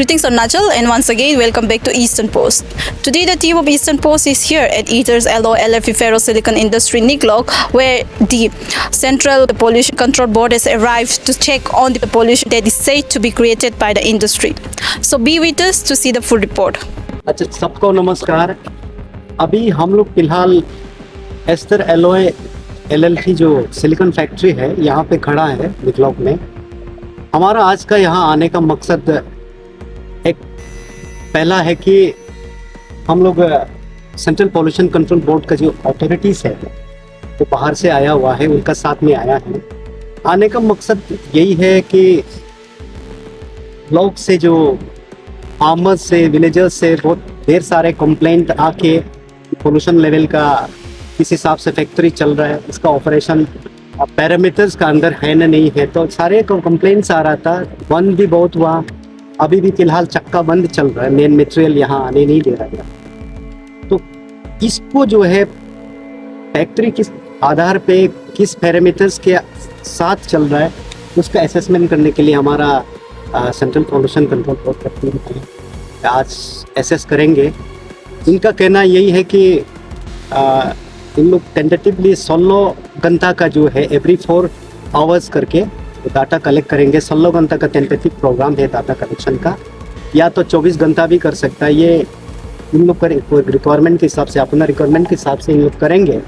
Greetings Arunachal, and once again welcome back to Eastern Post. Today the team of Eastern Post is here at ITER's LFE Ferrosilicon Industry Niglok, where the Central Pollution Control Board has arrived to check on the pollution that is said to be created by the industry. So be with us to see the full report. अच्छा, सबको नमस्कार। अभी हम लोग फिलहाल ester alloy LLT जो silicon factory है यहाँ पे खड़ा है निगलॉक में। हमारा आज का यहाँ आने का मकसद एक पहला है कि हम लोग सेंट्रल पॉल्यूशन कंट्रोल बोर्ड का जो अथॉरिटीज़ है वो बाहर से आया हुआ है, उनका साथ में आया है। आने का मकसद यही है कि लोग से जो फार्मर्स से विलेजर्स से बहुत ढेर सारे कंप्लेंट आके पोल्यूशन लेवल का किस हिसाब से फैक्ट्री चल रहा है, इसका ऑपरेशन पैरामीटर्स का अंदर है ना नहीं है, तो सारे कंप्लेंट्स आ रहा था। बंद भी बहुत हुआ, अभी भी फिलहाल चक्का बंद चल रहा है, मेन मटेरियल यहाँ आने नहीं दे रहा है। तो इसको जो है फैक्ट्री किस आधार पे किस पैरामीटर्स के साथ चल रहा है उसका असेसमेंट करने के लिए हमारा सेंट्रल पॉल्यूशन कंट्रोल बोर्ड का टीम है आज एसेस करेंगे। इनका कहना यही है कि इन लोग टेंटेटिवली 16 घंटा का जो है एवरी 4 आवर्स करके डाटा कलेक्ट करेंगे। 16 घंटा का टेंटेटिव प्रोग्राम है डाटा कलेक्शन का, या तो 24 घंटा भी कर सकता है। ये इन लोग रिक्वायरमेंट के हिसाब से, अपना रिक्वायरमेंट के हिसाब से इन लोग करेंगे।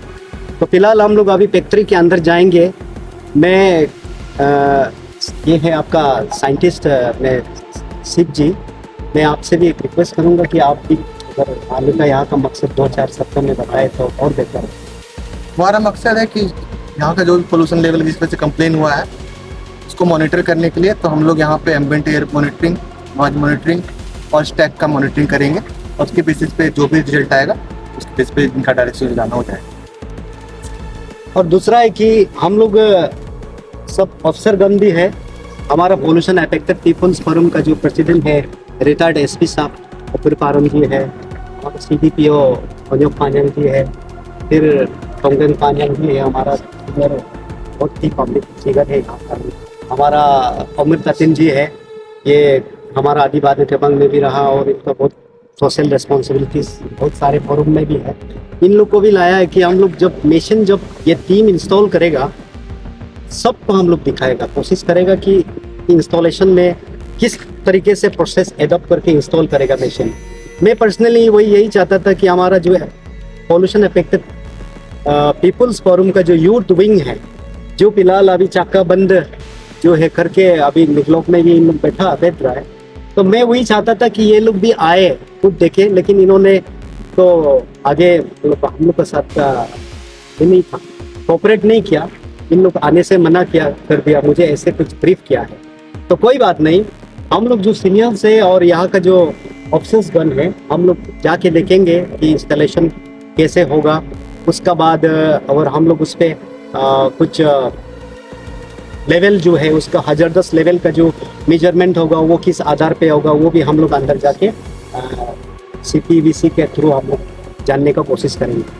तो फिलहाल हम लोग अभी फैक्ट्री के अंदर जाएंगे। मैं ये है आपका साइंटिस्ट मैं शिव जी, मैं आपसे भी एक रिक्वेस्ट करूँगा कि आप भी अगर आने का यहाँ का मकसद 2-4 शब्दों में बताए तो और बेहतर है। हमारा मकसद है कि यहाँ का जो पोल्यूशन लेवल जिस वजह से कंप्लेन हुआ है उसको मॉनिटर करने के लिए तो हम लोग यहाँ पे ambient air monitoring, noise monitoring और स्टैक का मॉनिटरिंग करेंगे और उसके बेसिस पे जो भी रिजल्ट आएगा उसके बेसिस पे इनका डायरेक्शन जाना हो जाएगा। और दूसरा है कि हम लोग सब अफसरगण भी है। हमारा पोल्यूशन अफेक्टेड पीपल्स फोरम का जो प्रेसिडेंट है रिटायर्ड एसपी साहब अपुर पारम जी है, और CDPO अनोक पानियान जी है, फिर टोंगन पानियान जी है, हमारा बहुत ही पब्लिक फिगर है यहाँ पर। हमारा अमृत अतिन जी है, ये हमारा आदिवासी टेबंग में भी रहा और इनका बहुत सोशल रिस्पॉन्सिबिलिटीज बहुत सारे फोरम में भी है। इन लोग को भी लाया है कि हम लोग जब ये टीम इंस्टॉल करेगा सबको हम लोग दिखाएगा, कोशिश करेगा कि इंस्टॉलेशन में किस तरीके से प्रोसेस एडॉप्ट करके इंस्टॉल करेगा मशीन। मैं पर्सनली यही चाहता था कि हमारा जो है पॉल्यूशन अफेक्टेड पीपल्स फोरम का जो यूथ विंग है जो फिलहाल अभी चाका बंद जो है करके अभी निगलॉक में भी इन लोग बैठ रहा है, तो मैं वही चाहता था कि ये लोग भी आए खुद देखे, लेकिन इन्होंने तो आगे हम लोग के साथ नहीं था, कोऑपरेट नहीं किया। इन लोग आने से मना किया कर दिया, मुझे ऐसे कुछ ब्रीफ किया है। तो कोई बात नहीं, हम लोग जो सीनियर्स है और यहाँ का जो ऑफिसर्स गन है हम लोग जाके देखेंगे कि इंस्टॉलेशन कैसे होगा। उसका बाद और हम लोग उस पर कुछ लेवल जो है उसका हजारदस लेवल का जो मेजरमेंट होगा वो किस आधार पे होगा वो भी हम लोग अंदर जाके CPVC के थ्रू हम लोग जानने का कोशिश करेंगे।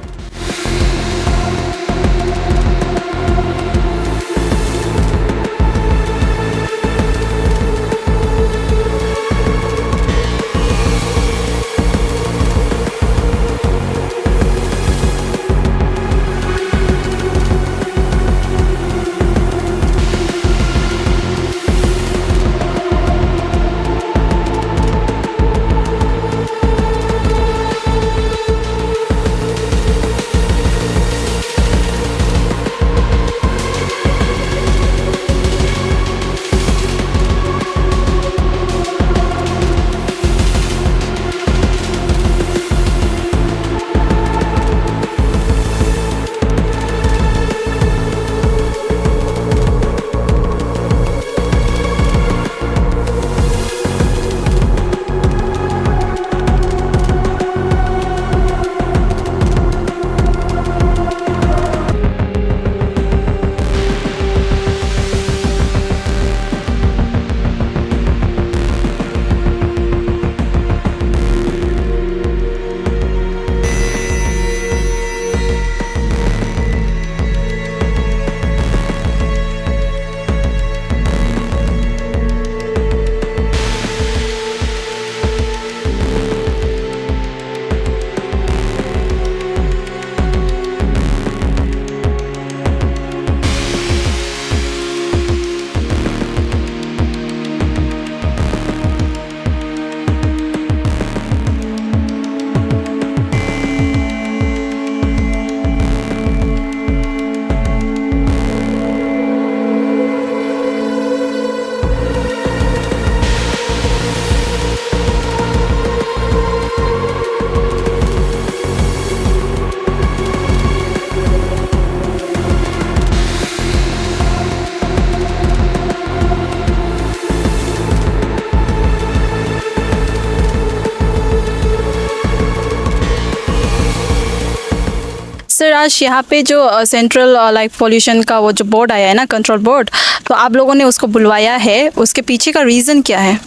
सर आज यहाँ पे जो सेंट्रल लाइक पोल्यूशन का वो जो बोर्ड आया है ना, कंट्रोल बोर्ड, तो आप लोगों ने उसको बुलवाया है, उसके पीछे का रीज़न क्या है?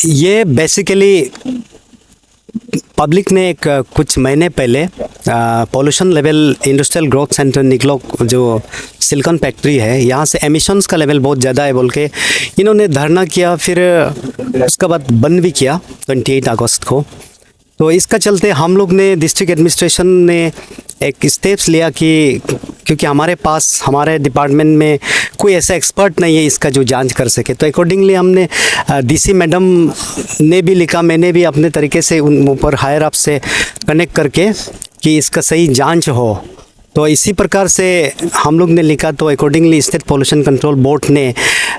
ये बेसिकली पब्लिक ने एक कुछ महीने पहले pollution level industrial growth centre निकलोक जो सिलिकॉन फैक्ट्री है, यहाँ से एमिशंस का लेवल बहुत ज़्यादा है बोल के इन्होंने धरना किया, फिर उसके बाद बंद भी किया 28 अगस्त को। तो इसका चलते हम लोग ने डिस्ट्रिक्ट एडमिनिस्ट्रेशन ने एक स्टेप्स लिया कि क्योंकि हमारे पास हमारे डिपार्टमेंट में कोई ऐसा एक्सपर्ट नहीं है इसका जो जांच कर सके, तो अकॉर्डिंगली हमने डीसी मैडम ने भी लिखा, मैंने भी अपने तरीके से उन ऊपर हायर अप से कनेक्ट करके कि इसका सही जांच हो। तो इसी प्रकार से हम लोग ने लिखा, तो accordingly state pollution control board ने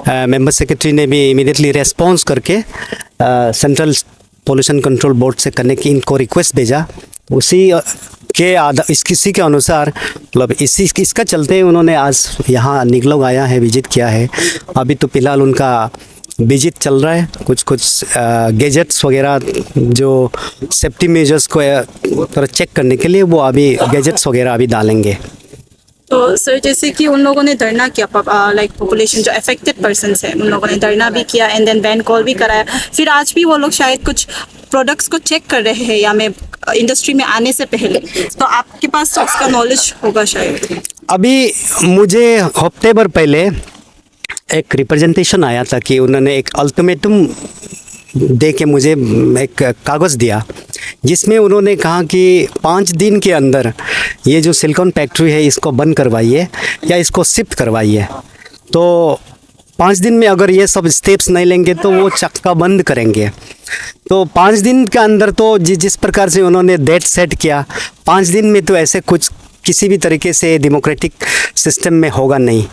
मेंबर सेक्रेटरी ने भी इमीडिएटली रेस्पॉन्स करके सेंट्रल पोल्यूशन कंट्रोल बोर्ड से करने की इनको रिक्वेस्ट भेजा। उसी के इसी के अनुसार मतलब इसका चलते उन्होंने आज यहाँ निगलोक आया है, विजिट किया है। अभी तो फिलहाल उनका विजिट चल रहा है, कुछ गैजेट्स वगैरह जो सेफ्टी मेजर्स को थोड़ा चेक करने के लिए वो अभी गैजेट्स वगैरह अभी डालेंगे। तो सर जैसे कि उन लोगों ने धरना किया, लाइक पॉपुलेशन जो अफेक्टेड पर्सन्स है उन लोगों ने धरना भी किया एंड देन बैन कॉल भी कराया, फिर आज भी वो लोग शायद कुछ प्रोडक्ट्स को चेक कर रहे हैं या मैं इंडस्ट्री में आने से पहले, तो आपके पास तो उसका नॉलेज होगा शायद। अभी मुझे हफ्ते भर पहले एक रिप्रेजेंटेशन आया था कि उन्होंने एक अल्टीमेटम दे के मुझे एक कागज़ दिया जिसमें उन्होंने कहा कि 5 दिन के अंदर ये जो सिलिकॉन फैक्ट्री है इसको बंद करवाइए या इसको शिफ्ट करवाइए। तो 5 दिन में अगर ये सब स्टेप्स नहीं लेंगे तो वो चक्का बंद करेंगे। तो 5 दिन के अंदर तो जिस प्रकार से उन्होंने डेट सेट किया, 5 दिन में तो ऐसे कुछ किसी भी तरीके से डेमोक्रेटिक सिस्टम में होगा नहीं।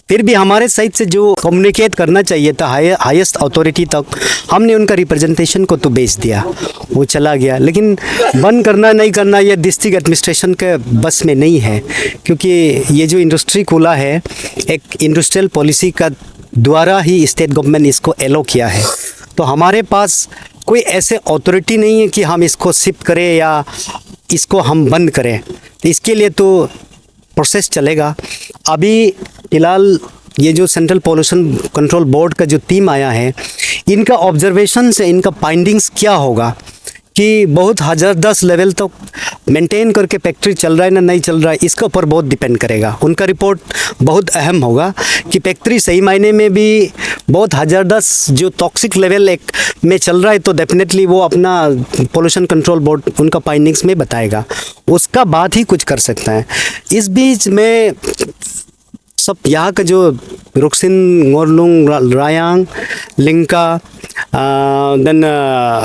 फिर भी हमारे साइड से जो कम्युनिकेट करना चाहिए था हाईएस्ट अथॉरिटी तक, हमने उनका रिप्रेजेंटेशन को तो भेज दिया, वो चला गया। लेकिन बंद करना नहीं करना ये डिस्ट्रिक्ट एडमिनिस्ट्रेशन के बस में नहीं है, क्योंकि ये जो इंडस्ट्री खुला है एक इंडस्ट्रियल पॉलिसी का द्वारा ही स्टेट गवर्नमेंट इसको एलो किया है। तो हमारे पास कोई ऐसे अथॉरिटी नहीं है कि हम इसको शिफ्ट करें या इसको हम बंद करें। तो इसके लिए तो प्रोसेस चलेगा। अभी फ़िलहाल ये जो सेंट्रल पोल्यूशन कंट्रोल बोर्ड का जो टीम आया है, इनका ऑब्जर्वेशन से इनका फाइंडिंग्स क्या होगा कि बहुत ज़बरदस्त लेवल तक मेंटेन करके फैक्ट्री चल रहा है ना नहीं चल रहा है, इसके ऊपर बहुत डिपेंड करेगा। उनका रिपोर्ट बहुत अहम होगा कि फैक्ट्री सही मायने में भी बहुत ज़बरदस्त जो टॉक्सिक लेवल एक में चल रहा है, तो डेफिनेटली वो अपना पोल्यूशन कंट्रोल बोर्ड उनका फाइंडिंग्स में बताएगा, उसका बाद ही कुछ कर सकता है। इस बीच में सब यहाँ का जो रुक्सिन, मोरलुंग, रायांग, लिंका, देन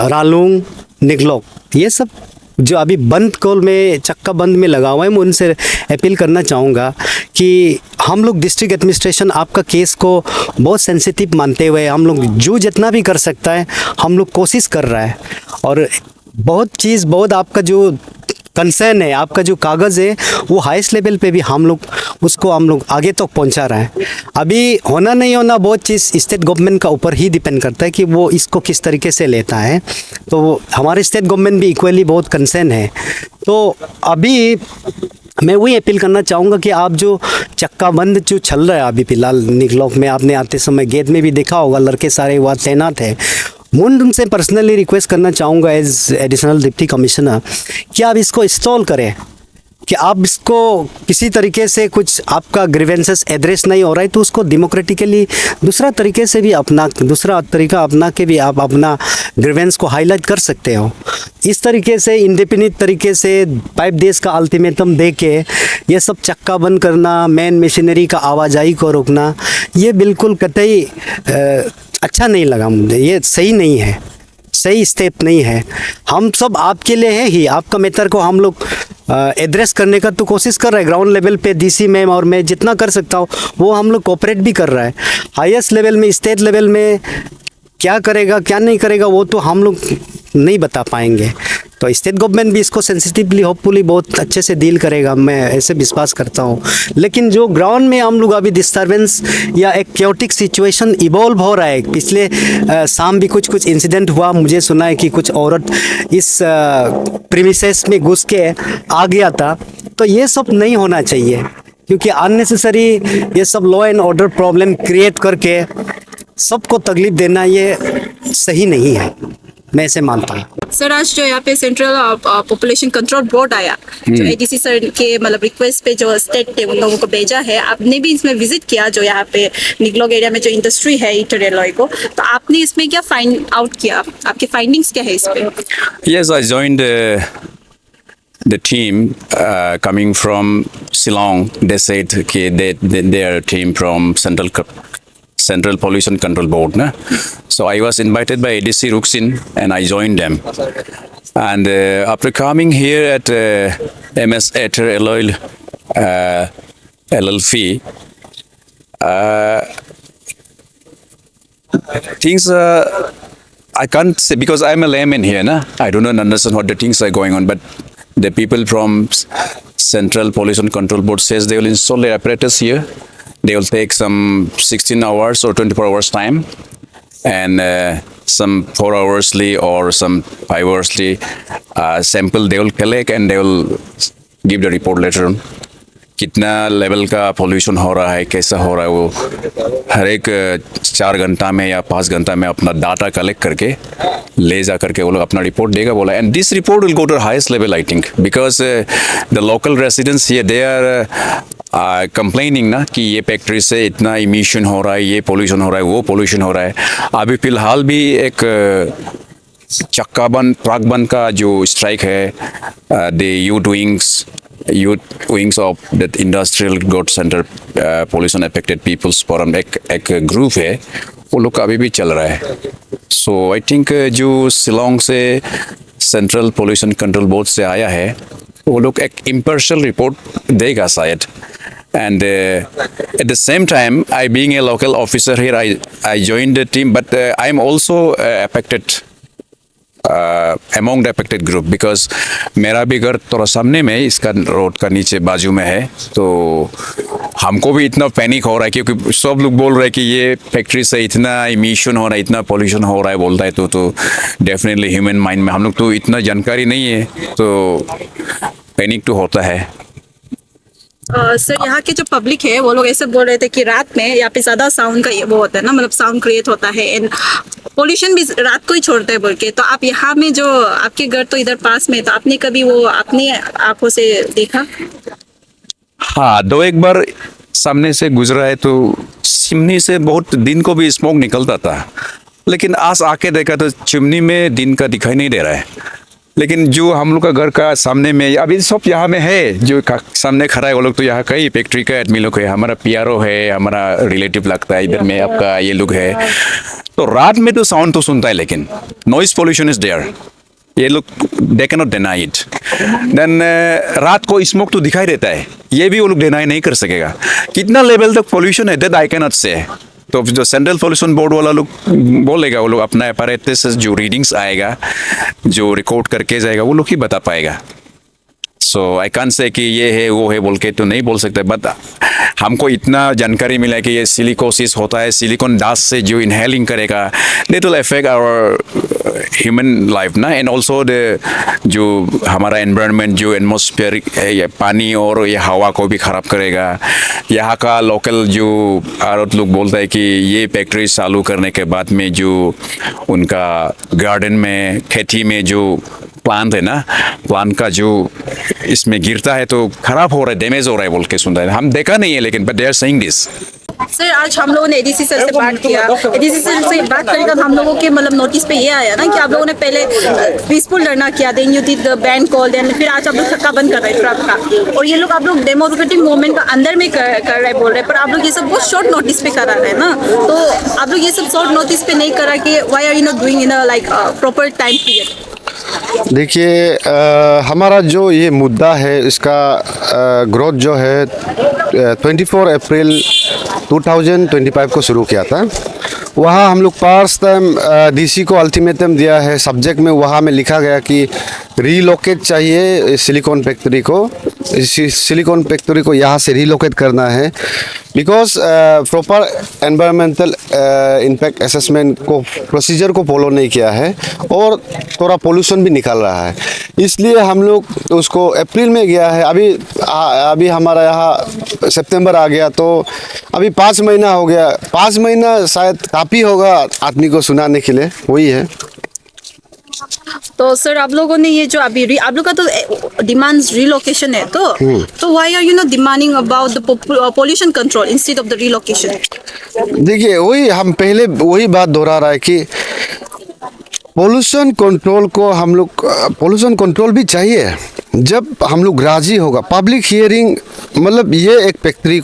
रालुंग, निगलोक, ये सब जो अभी बंद कॉल में चक्का बंद में लगा हुआ है, मैं उनसे अपील करना चाहूँगा कि हम लोग डिस्ट्रिक्ट एडमिनिस्ट्रेशन आपका केस को बहुत सेंसिटिव मानते हुए हम लोग जो जितना भी कर सकता है हम लोग कोशिश कर रहा है। और बहुत आपका जो कंसर्न है, आपका जो कागज़ है, वो हाईएस्ट लेवल पे भी हम लोग आगे तक पहुंचा रहा है। अभी होना नहीं होना बहुत चीज़ स्टेट गवर्नमेंट का ऊपर ही डिपेंड करता है कि वो इसको किस तरीके से लेता है। तो हमारे स्टेट गवर्नमेंट भी इक्वली बहुत कंसर्न है। तो अभी मैं वही अपील करना चाहूँगा कि आप जो चक्का बंद जो चल रहा है अभी फ़िलहाल निगलोक में, आपने आते समय गेट में भी देखा होगा लड़के सारे वहाँ तैनात हैं। मैं उनसे पर्सनली रिक्वेस्ट करना चाहूँगा एज एडिशनल डिप्टी कमिश्नर कि आप इसको इंस्टॉल करें, कि आप इसको किसी तरीके से कुछ आपका ग्रीवेंसेस एड्रेस नहीं हो रहा है तो उसको डेमोक्रेटिकली दूसरा तरीका अपना के भी आप अपना ग्रीवेंस को हाईलाइट कर सकते हो। इस तरीके से इंडिपेंडेंट तरीके से 5 डेज का अल्टीमेटम दे के ये सब चक्का बंद करना, मेन मशीनरी का आवाजाही को रोकना, ये बिल्कुल कतई अच्छा नहीं लगा मुझे। ये सही नहीं है, सही स्टेप नहीं है। हम सब आपके लिए है ही, आपका मैटर को हम लोग एड्रेस करने का तो कोशिश कर रहे हैं ग्राउंड लेवल पे। डीसी मैम और मैं जितना कर सकता हूँ वो हम लोग कोऑपरेट भी कर रहा है। हाईएस्ट लेवल में, स्टेट लेवल में क्या करेगा क्या नहीं करेगा वो तो हम लोग नहीं बता पाएंगे। तो स्टेट गवर्नमेंट भी इसको सेंसिटिवली होपफुली बहुत अच्छे से डील करेगा, मैं ऐसे विश्वास करता हूँ। लेकिन जो ग्राउंड में हम लोग अभी डिस्टर्बेंस या एक क्योटिक सिचुएशन इवॉल्व हो रहा है, पिछले शाम भी कुछ इंसिडेंट हुआ, मुझे सुना है कि कुछ औरत इस प्रीमिसेस में घुस के आ गया था, तो ये सब नहीं होना चाहिए, क्योंकि अननेसेसरी ये सब law and order problem create करके सबको तकलीफ देना ये सही नहीं है, मैं ऐसे मानता हूँ। सर आज जो यहाँ पे सेंट्रल पॉपुलेशन कंट्रोल बोर्ड आया, जो एडीसी सर के मतलब रिक्वेस्ट पे जो स्टेट थे उन लोगों को भेजा है, आपने भी इसमें विजिट किया जो यहाँ पे निगलोक एरिया में जो इंडस्ट्री है ईटर एलॉय को, तो आपने इसमें क्या फाइंड आउट किया, आपके फाइंडिंग्स क्या है इस पे? Yes, I joined the team coming from Shillong. They said okay, they are a team from Central Pollution Control Board. Na? So I was invited by ADC Ruksin and I joined them. And after coming here at MS Ether Alloy LLC, things I can't say because I'm a layman here, na? I do not understand what the things are going on, but the people from Central Pollution Control Board says they will install their apparatus here. They will take some 16 hours or 24 hours time, and some 4 hoursly or some 5 hoursly sample they will collect and they will give the report later on. कितना level का pollution हो रहा है, कैसा हो रहा है, वो हर एक 4 घंटा में या 5 घंटा में अपना डाटा कलेक्ट करके ले जा करके वो लोग अपना रिपोर्ट देगा बोला. And this report will go to highest level I think, because the local residents here they are complaining ना कि ये फैक्ट्री से इतना इमिशन हो रहा है, ये पोल्यूशन हो रहा है, वो पोल्यूशन हो रहा है. अभी फिलहाल भी एक चक्का बंद ट्रक बंद का जो स्ट्राइक है, the youth wings of that industrial goods center pollution affected people's forum एक ग्रुप है, वो लोग का अभी भी चल रहा है. सो आई थिंक जो शिलोंग से सेंट्रल पोल्यूशन कंट्रोल बोर्ड से आया है वो लोग एक इम्पार्शियल रिपोर्ट देगा शायद. And at the same time, I being a local officer here, I joined the team, but I'm also affected among the affected group because मेरा भी घर थोड़ा सामने में इसका रोड का नीचे बाजू में है. तो हमको भी इतना पैनिक हो रहा है क्योंकि सब लोग बोल रहे हैं कि ये फैक्ट्री से इतना इमिशन हो रहा है, इतना पोल्यूशन हो रहा है बोलता है. तो डेफिनेटली ह्यूमन माइंड में हम लोग तो इतना जानकारी नहीं है, तो पैनिक तो होता है. सर यहाँ के जो पब्लिक है वो लोग ऐसे बोल रहे थे कि रात में यहाँ पे ज्यादा साउंड का वो होता है ना, मतलब साउंड क्रिएट होता है एंड पोल्यूशन भी रात को ही छोड़ता है बोल के. तो आप यहाँ में जो आपके घर तो इधर पास में, तो आपने कभी वो अपनी आंखों से देखा? हाँ, 2-1 बार सामने से गुजरा है, तो चिमनी से बहुत दिन को भी स्मोक निकलता था, लेकिन आज आके देखा तो चिमनी में दिन का दिखाई नहीं दे रहा है. लेकिन जो हम लोग का घर का सामने में अभी सब यहाँ में है, जो सामने खड़ा है वो लोग तो यहाँ कई फैक्ट्री का आदमी लोग है, हमारा पीआरओ है, हमारा रिलेटिव लगता है इधर में आपका ये लोग है. तो रात में तो साउंड तो सुनता है, लेकिन नॉइज पोल्यूशन इज देयर, ये लोग they can not deny it. Then रात को स्मोक तो दिखाई देता है, ये भी वो लोग डिनाई नहीं कर सकेगा. कितना लेवल तक पोल्यूशन है दैट आई कैन नॉट से. तो जो सेंट्रल पोल्यूशन बोर्ड वाला लोग बोलेगा, वो लोग अपना apparatus जो रीडिंग्स आएगा, जो रिकॉर्ड करके जाएगा, वो लोग ही बता पाएगा. सो आई कान से कि ये है वो है बोल के तो नहीं बोल सकते, बट हमको इतना जानकारी मिला है कि ये सिलिकोसिस होता है, सिलिकॉन डस्ट से जो इनहेलिंग करेगा that will affect our human life ना. एंड ऑल्सो जो हमारा एनवायरनमेंट जो एटमॉस्फेयर पानी और ये हवा को भी ख़राब करेगा. यहाँ का लोकल जो औरत लोग बोलता है कि ये फैक्ट्री चालू करने के बाद में जो उनका गार्डन में खेती में जो प्लांट है ना, प्लांट का जो इसमें गिरता है तो खराब हो रहा है, डैमेज हो रहा है बोल के सुनता है. हम देखा नहीं है लेकिन but they are saying this. Sir आज हम लोगों ने एडीसी सर से बात किया, एडीसी सर से बात करने का हम लोगों के मतलब नोटिस पे ये आया ना कि आप लोगों ने पहले पीसफुल धरना किया, then you did the ban call, then फिर आज आप लोग धक्का बंद कर रहे हैं ट्रक का, और ये लोग आप लोग डेमोक्रेटिक मूवमेंट का अंदर में कर रहे बोल रहे हैं, पर आप लोग ये सब बहुत शॉर्ट नोटिस पे करा रहे हैं ना. तो आप लोग ये सब शॉर्ट नोटिस पे नहीं करा कि why are you not doing in a like proper time period? देखिए, हमारा जो ये मुद्दा है इसका ग्रोथ जो है 24 अप्रैल 2025 को शुरू किया था. वहाँ हम लोग पार्स टाइम डीसी को अल्टीमेटम दिया है. सब्जेक्ट में वहाँ में लिखा गया कि रीलोकेट चाहिए सिलिकॉन फैक्ट्री को, सिलिकॉन फैक्ट्री को यहाँ से रीलोकेट करना है, because proper environmental impact assessment को प्रोसीजर को फॉलो नहीं किया है और थोड़ा पोल्यूशन भी निकल रहा है, इसलिए हम लोग उसको अप्रैल में गया है। अभी हमारा यहाँ सितंबर आ गया, तो अभी 5 महीना हो गया। 5 महीना शायद काफ़ी होगा आदमी को सुनाने के लिए, वही है। तो सर आप लोगों ने ये जो अभी आप लोग का तो डिमांड्स रिलोकेशन है, तो why are you not demanding about the pollution control instead of the relocation? देखिए, वही हम पहले वही बात दोहरा रहा है कि पोल्यूशन कंट्रोल को हम लोग पोल्यूशन कंट्रोल भी चाहिए जब हम लोग राजी होगा। पब्लिक हियरिंग मतलब ये एक फैक्ट्री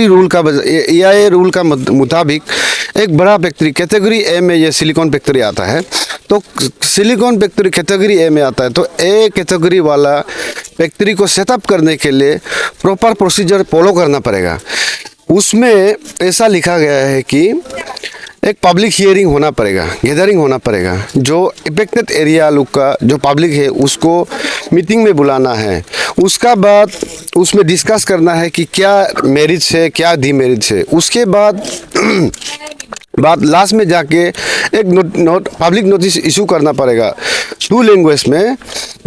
रूल का EIA रूल का मुताबिक एक बड़ा फैक्ट्री कैटेगरी ए में ये सिलिकॉन फैक्ट्री आता है, तो सिलिकॉन फैक्ट्री कैटेगरी ए में आता है, तो ए कैटेगरी वाला फैक्ट्री को सेटअप करने के लिए प्रॉपर प्रोसीजर फॉलो करना पड़ेगा। उसमें ऐसा लिखा गया है कि एक पब्लिक हियरिंग होना पड़ेगा, गैदरिंग होना पड़ेगा, जो इफेक्टेड एरिया लोग का जो पब्लिक है उसको मीटिंग में बुलाना है। उसका बाद उसमें डिस्कस करना है कि क्या मेरिट्स है, क्या डीमेरिट्स है। उसके बाद लास्ट में जाके एक पब्लिक नोटिस इशू करना पड़ेगा 2 लैंग्वेज में,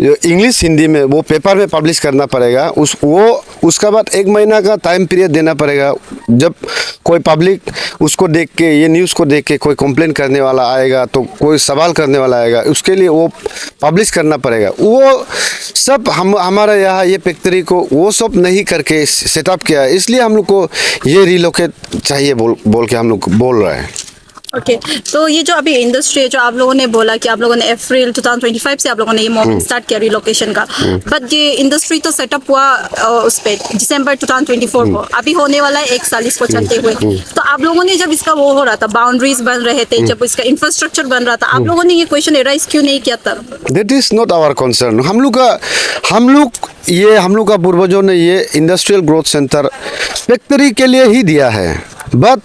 इंग्लिश हिंदी में, वो पेपर में पब्लिश करना पड़ेगा। उसका बाद 1 महीना का टाइम पीरियड देना पड़ेगा। जब कोई पब्लिक उसको देख के, ये न्यूज़ को देख के कोई कंप्लेन करने वाला आएगा, तो कोई सवाल करने वाला आएगा, उसके लिए वो पब्लिश करना पड़ेगा। वो सब हमारा यहाँ ये फैक्ट्री को वो सब नहीं करके सेटअप किया है, इसलिए हम लोग को ये रिलोकेट चाहिए बोल के हम लोग बोल रहे हैं। ओके तो ये जो अभी इंडस्ट्री है, जो आप लोगों ने बोला कि आप लोगों ने अप्रैल 2025 से आप लोगों ने ये मूवमेंट स्टार्ट किया रिलोकेशन का, बट ये इंडस्ट्री तो सेटअप हुआ उस पे दिसंबर 2024 को, अभी होने वाला है 1 साल इसको चलते हुए। तो आप लोगों ने जब इसका वो हो रहा था, बाउंड्रीज बन रहे थे, जब इसका इंफ्रास्ट्रक्चर बन रहा था, आप लोगों ने ये क्वेश्चन एराइज क्यों नहीं किया तब? That is not our concern. हम लोग का पूर्वजों ने ये इंडस्ट्रियल ग्रोथ सेंटर फैक्ट्री के लिए ही दिया है, बट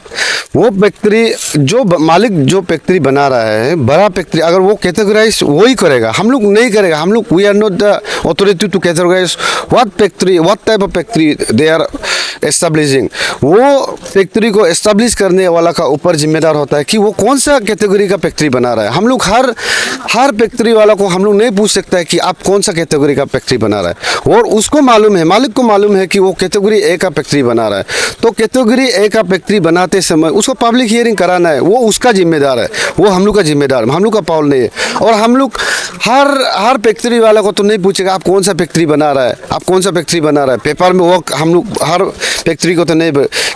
वो फैक्ट्री जो मालिक जो फैक्ट्री बना रहा है, बड़ा फैक्ट्री, अगर वो कैटेगराइज वही करेगा, हम लोग नहीं करेगा। हम लोग we are not the authority to categorize what type of factory they are establishing. वो फैक्ट्री को एस्टेब्लिश करने वाला का ऊपर जिम्मेदार होता है कि वो कौन सा कैटेगरी का फैक्ट्री बना रहा है। हम लोग हर फैक्ट्री वाला को हम लोग नहीं पूछ सकता है कि आप कौन सा कैटेगरी का फैक्ट्री बना रहा है, और उसको मालूम है, मालिक को मालूम है कि वो कैटेगरी ए का फैक्ट्री बना रहा है। तो कैटेगरी ए का फैक्ट्री बनाते समय उसको पब्लिक हियरिंग कराना है, वो उसका जिम्मेदार है, वो हम लोग का जिम्मेदार, हम लोग का पाउल नहीं है। और हम लोग हर फैक्ट्री वाला को तो नहीं पूछेगा आप कौन सा फैक्ट्री बना रहा है, आप कौन सा फैक्ट्री बना रहा है। पेपर में वो हम लोग हर फैक्ट्री को तो नहीं,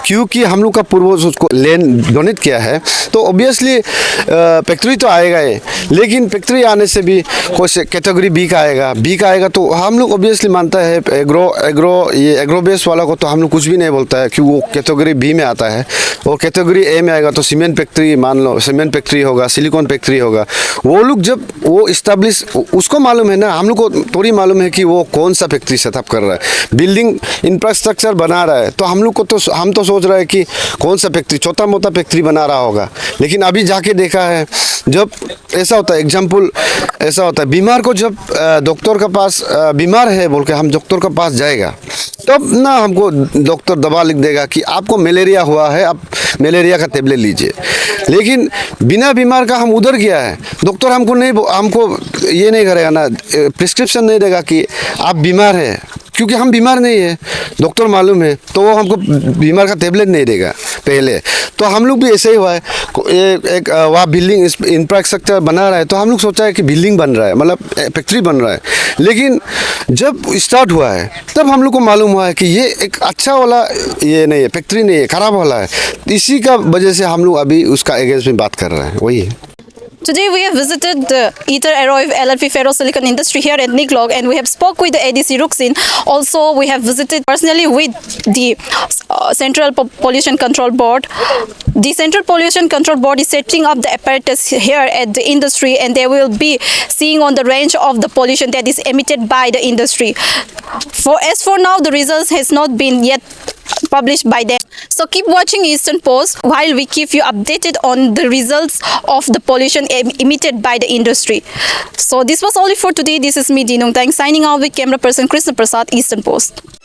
क्योंकि हम लोग का पूर्वज उसको लैंड डोनेट किया है, तो ऑब्वियसली फैक्ट्री तो आएगा ही, लेकिन फैक्ट्री आने से भी कोई कैटेगरी बी का आएगा तो हम लोग ऑब्वियसली मानता है एग्रो बेस वाला को तो हम लोग कुछ भी नहीं बोलता है कि वो कैटेगरी बी में आता है। और कैटेगरी ए में आएगा तो सीमेंट फैक्ट्री, मान लो सीमेंट फैक्ट्री होगा, सिलिकॉन फैक्ट्री होगा। वो लोग जब वो इस्टेब्लिश, उसको मालूम है ना, हम लोग को थोड़ी मालूम है कि वो कौन सा फैक्ट्री सेटअप कर रहा है, बिल्डिंग इंफ्रास्ट्रक्चर बना रहा है। तो हम लोग को तो हम तो सोच रहे हैं कि कौन सा फैक्ट्री, छोटा मोटा फैक्ट्री बना रहा होगा। लेकिन अभी जाके देखा है, जब ऐसा होता है, एग्जाम्पल ऐसा होता है, बीमार को जब डॉक्टर का पास बीमार है बोल के हम डॉक्टर का पास जाएगा, तब ना हमको डॉक्टर दवा लिख देगा कि आपको मलेरिया हुआ है, आप मलेरिया का टेबलेट लीजिए। लेकिन बिना बीमार का हम उधर गया है, डॉक्टर हमको ये नहीं करेगा ना, प्रिस्क्रिप्शन नहीं देगा कि आप बीमार हैं, क्योंकि हम बीमार नहीं है, डॉक्टर मालूम है, तो वो हमको बीमार का टेबलेट नहीं देगा पहले। तो हम लोग भी ऐसे ही हुआ है, एक वहाँ बिल्डिंग इंफ्रास्ट्रक्चर बना रहा है, तो हम लोग सोचा है कि बिल्डिंग बन रहा है, मतलब फैक्ट्री बन रहा है। लेकिन जब स्टार्ट हुआ है तब हम लोग को मालूम हुआ है कि ये एक अच्छा वाला ये नहीं है, फैक्ट्री नहीं है, खराब वाला है। इसी का वजह से हम लोग अभी उसका अगेंस्ट में बात कर रहे हैं, वही है। Today we have visited the Ether Alloy LFP Ferrosilicon industry here at Niglog, and we have spoke with the ADC Ruxin. Also we have visited personally with the Central Pollution Control Board. The Central Pollution Control Board is setting up the apparatus here at the industry, and they will be seeing on the range of the pollution that is emitted by the industry. As for now, the results has not been yet published by them. So keep watching Eastern Post while we keep you updated on the results of the pollution emitted by the industry. So this was all for today. This is me, Dinong Tang, signing out with camera person Krishna Prasad, Eastern Post.